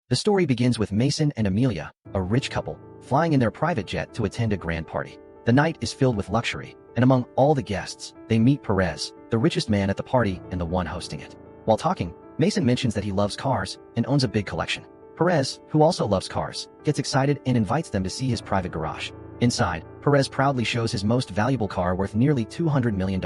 The story begins with Mason and Amelia, a rich couple, flying in their private jet to attend a grand party. The night is filled with luxury, and among all the guests, they meet Perez, the richest man at the party and the one hosting it. While talking, Mason mentions that he loves cars and owns a big collection. Perez, who also loves cars, gets excited and invites them to see his private garage. Inside, Perez proudly shows his most valuable car worth nearly $200 million.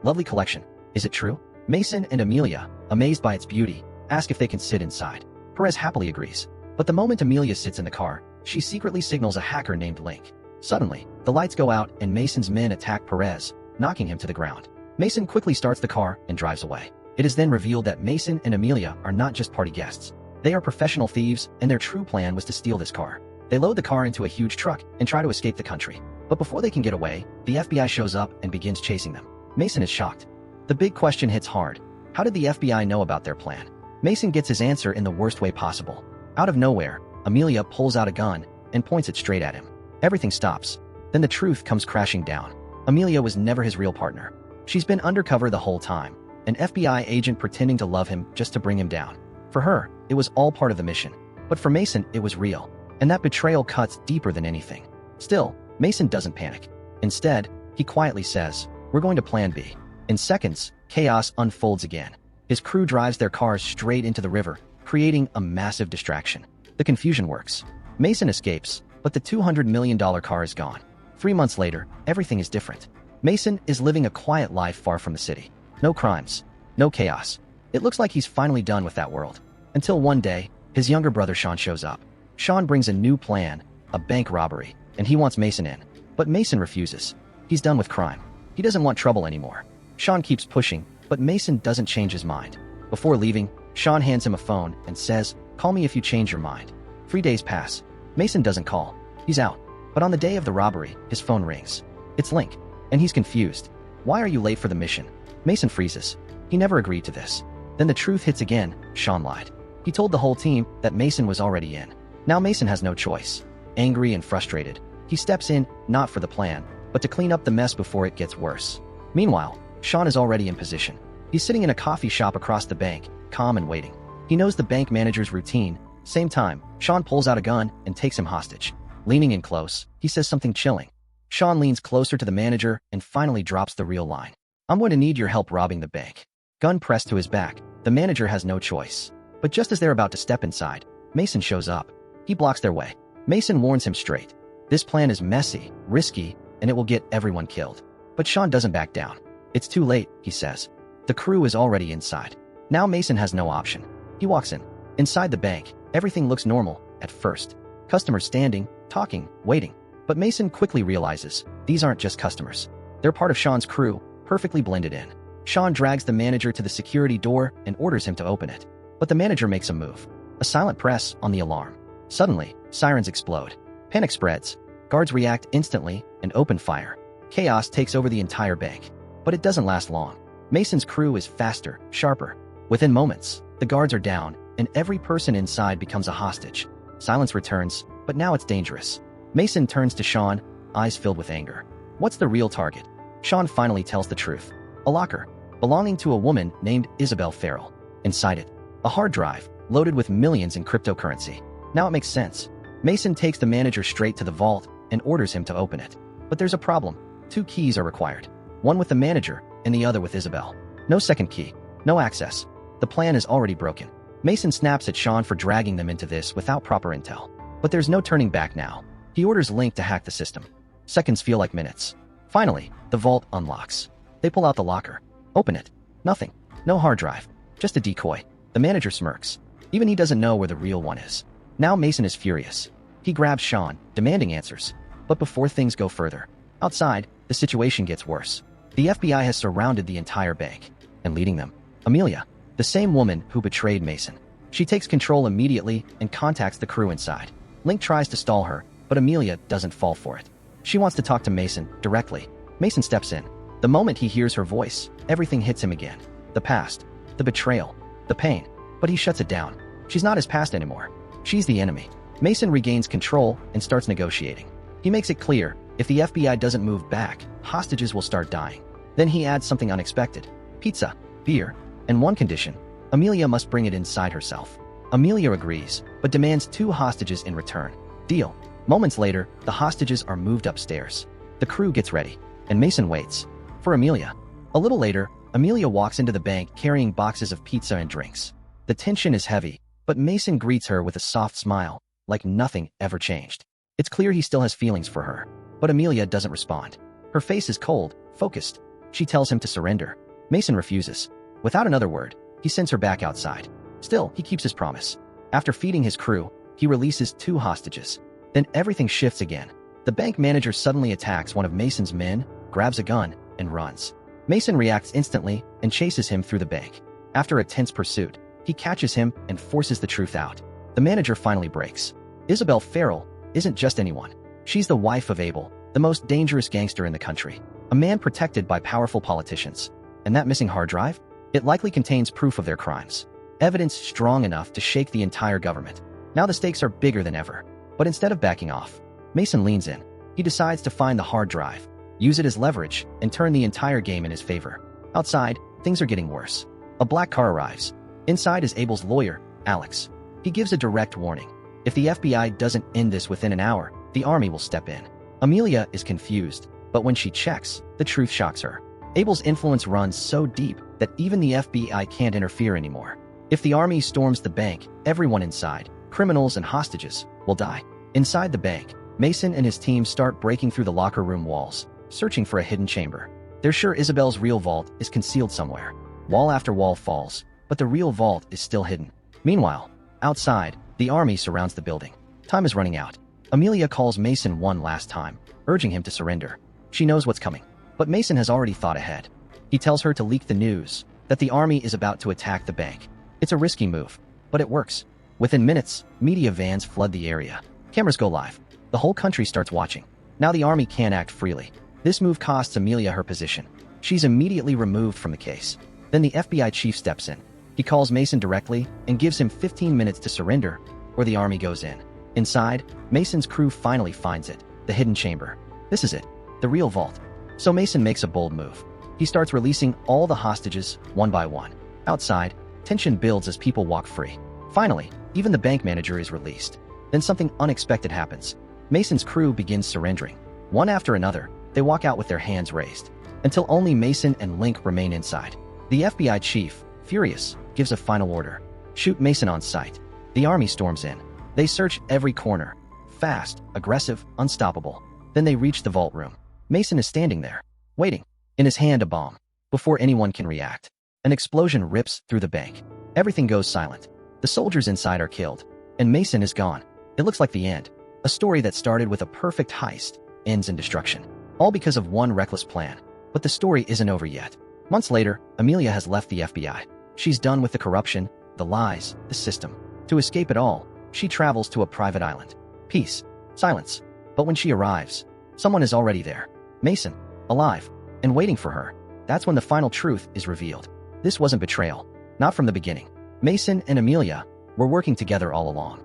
Lovely collection. Is it true? Mason and Amelia, amazed by its beauty, ask if they can sit inside. Perez happily agrees. But the moment Amelia sits in the car, she secretly signals a hacker named Link. Suddenly, the lights go out and Mason's men attack Perez, knocking him to the ground. Mason quickly starts the car and drives away. It is then revealed that Mason and Amelia are not just party guests. They are professional thieves, and their true plan was to steal this car. They load the car into a huge truck and try to escape the country. But before they can get away, the FBI shows up and begins chasing them. Mason is shocked. The big question hits hard. How did the FBI know about their plan? Mason gets his answer in the worst way possible. Out of nowhere, Amelia pulls out a gun and points it straight at him. Everything stops. Then the truth comes crashing down. Amelia was never his real partner. She's been undercover the whole time, an FBI agent pretending to love him just to bring him down. For her, it was all part of the mission. But for Mason, it was real. And that betrayal cuts deeper than anything. Still, Mason doesn't panic. Instead, he quietly says, "We're going to plan B." In seconds, chaos unfolds again. His crew drives their cars straight into the river, creating a massive distraction. The confusion works. Mason escapes, but the $200 million car is gone. 3 months later, everything is different. Mason is living a quiet life far from the city. No crimes, no chaos. It looks like he's finally done with that world. Until one day, his younger brother Sean shows up. Sean brings a new plan, a bank robbery, and he wants Mason in. But Mason refuses. He's done with crime. He doesn't want trouble anymore. Sean keeps pushing, but Mason doesn't change his mind. Before leaving, Sean hands him a phone and says, "Call me if you change your mind." 3 days pass. Mason doesn't call. He's out. But on the day of the robbery, his phone rings. It's Link, and he's confused. "Why are you late for the mission?" Mason freezes. He never agreed to this. Then the truth hits again. Sean lied. He told the whole team that Mason was already in. Now Mason has no choice. Angry and frustrated, he steps in, not for the plan, but to clean up the mess before it gets worse. Meanwhile, Sean is already in position. He's sitting in a coffee shop across the bank, calm and waiting. He knows the bank manager's routine. Same time, Sean pulls out a gun and takes him hostage. Leaning in close, he says something chilling. Sean leans closer to the manager and finally drops the real line. "I'm going to need your help robbing the bank." Gun pressed to his back, the manager has no choice. But just as they're about to step inside, Mason shows up. He blocks their way. Mason warns him straight. This plan is messy, risky, and it will get everyone killed. But Sean doesn't back down. "It's too late," he says. The crew is already inside. Now Mason has no option. He walks in. Inside the bank, everything looks normal at first. Customers standing, talking, waiting. But Mason quickly realizes these aren't just customers. They're part of Sean's crew, perfectly blended in. Sean drags the manager to the security door and orders him to open it. But the manager makes a move. A silent press on the alarm. Suddenly, sirens explode. Panic spreads. Guards react instantly and open fire. Chaos takes over the entire bank. But it doesn't last long. Mason's crew is faster, sharper. Within moments, the guards are down, and every person inside becomes a hostage. Silence returns, but now it's dangerous. Mason turns to Sean, eyes filled with anger. What's the real target? Sean finally tells the truth. A locker, belonging to a woman named Isabel Farrell. Inside it, a hard drive, loaded with millions in cryptocurrency. Now it makes sense. Mason takes the manager straight to the vault and orders him to open it. But there's a problem. 2 keys are required. One with the manager, and the other with Isabel. No second key. No access. The plan is already broken. Mason snaps at Sean for dragging them into this without proper intel. But there's no turning back now. He orders Link to hack the system. Seconds feel like minutes. Finally, the vault unlocks. They pull out the locker. Open it. Nothing. No hard drive. Just a decoy. The manager smirks. Even he doesn't know where the real one is. Now Mason is furious. He grabs Sean, demanding answers. But before things go further, outside, the situation gets worse. The FBI has surrounded the entire bank. And leading them, Amelia, the same woman who betrayed Mason. She takes control immediately and contacts the crew inside. Link tries to stall her, but Amelia doesn't fall for it. She wants to talk to Mason directly. Mason steps in. The moment he hears her voice, everything hits him again. The past, the betrayal, the pain. But he shuts it down. She's not his past anymore. She's the enemy. Mason regains control and starts negotiating. He makes it clear, if the FBI doesn't move back, hostages will start dying. Then he adds something unexpected. Pizza, beer, and one condition. Amelia must bring it inside herself. Amelia agrees, but demands 2 hostages in return. Deal. Moments later, the hostages are moved upstairs. The crew gets ready, and Mason waits for Amelia. A little later, Amelia walks into the bank carrying boxes of pizza and drinks. The tension is heavy, but Mason greets her with a soft smile, like nothing ever changed. It's clear he still has feelings for her, but Amelia doesn't respond. Her face is cold, focused. She tells him to surrender. Mason refuses. Without another word, he sends her back outside. Still, he keeps his promise. After feeding his crew, he releases 2 hostages. Then everything shifts again. The bank manager suddenly attacks one of Mason's men, grabs a gun, and runs. Mason reacts instantly and chases him through the bank. After a tense pursuit, he catches him and forces the truth out. The manager finally breaks. Isabel Farrell isn't just anyone. She's the wife of Abel, the most dangerous gangster in the country. A man protected by powerful politicians. And that missing hard drive? It likely contains proof of their crimes. Evidence strong enough to shake the entire government. Now the stakes are bigger than ever. But instead of backing off, Mason leans in. He decides to find the hard drive, use it as leverage, and turn the entire game in his favor. Outside, things are getting worse. A black car arrives. Inside is Abel's lawyer, Alex. He gives a direct warning. If the FBI doesn't end this within an hour, the army will step in. Amelia is confused, but when she checks, the truth shocks her. Abel's influence runs so deep that even the FBI can't interfere anymore. If the army storms the bank, everyone inside, criminals and hostages, will die. Inside the bank, Mason and his team start breaking through the locker room walls, searching for a hidden chamber. They're sure Isabel's real vault is concealed somewhere. Wall after wall falls, but the real vault is still hidden. Meanwhile, outside, the army surrounds the building. Time is running out. Amelia calls Mason one last time, urging him to surrender. She knows what's coming, but Mason has already thought ahead. He tells her to leak the news that the army is about to attack the bank. It's a risky move, but it works. Within minutes, media vans flood the area. Cameras go live. The whole country starts watching. Now the army can't act freely. This move costs Amelia her position. She's immediately removed from the case. Then the FBI chief steps in. He calls Mason directly and gives him 15 minutes to surrender, or the army goes in. Inside, Mason's crew finally finds it, the hidden chamber. This is it, the real vault. So Mason makes a bold move. He starts releasing all the hostages, one by one. Outside, tension builds as people walk free. Finally, even the bank manager is released. Then something unexpected happens. Mason's crew begins surrendering. One after another, they walk out with their hands raised, until only Mason and Link remain inside. The FBI chief, furious, gives a final order. Shoot Mason on sight. The army storms in. They search every corner. Fast, aggressive, unstoppable. Then they reach the vault room. Mason is standing there, waiting. In his hand a bomb. Before anyone can react, an explosion rips through the bank. Everything goes silent. The soldiers inside are killed, and Mason is gone. It looks like the end. A story that started with a perfect heist ends in destruction. All because of one reckless plan. But the story isn't over yet. Months later, Amelia has left the FBI. She's done with the corruption, the lies, the system. To escape it all, she travels to a private island. Peace. Silence. But when she arrives, someone is already there. Mason, alive, and waiting for her. That's when the final truth is revealed. This wasn't betrayal. Not from the beginning. Mason and Amelia were working together all along.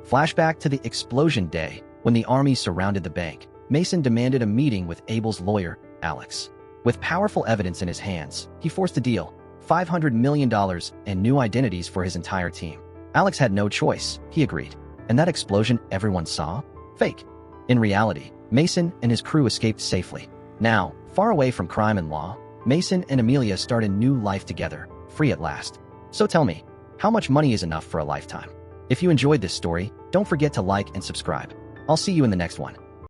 Flashback to the explosion day, when the army surrounded the bank. Mason demanded a meeting with Abel's lawyer, Alex. With powerful evidence in his hands, he forced a deal. $500 million and new identities for his entire team. Alex had no choice. He agreed. And that explosion everyone saw? Fake. In reality, Mason and his crew escaped safely. Now, far away from crime and law, Mason and Amelia start a new life together, free at last. So tell me, how much money is enough for a lifetime? If you enjoyed this story, don't forget to like and subscribe. I'll see you in the next one.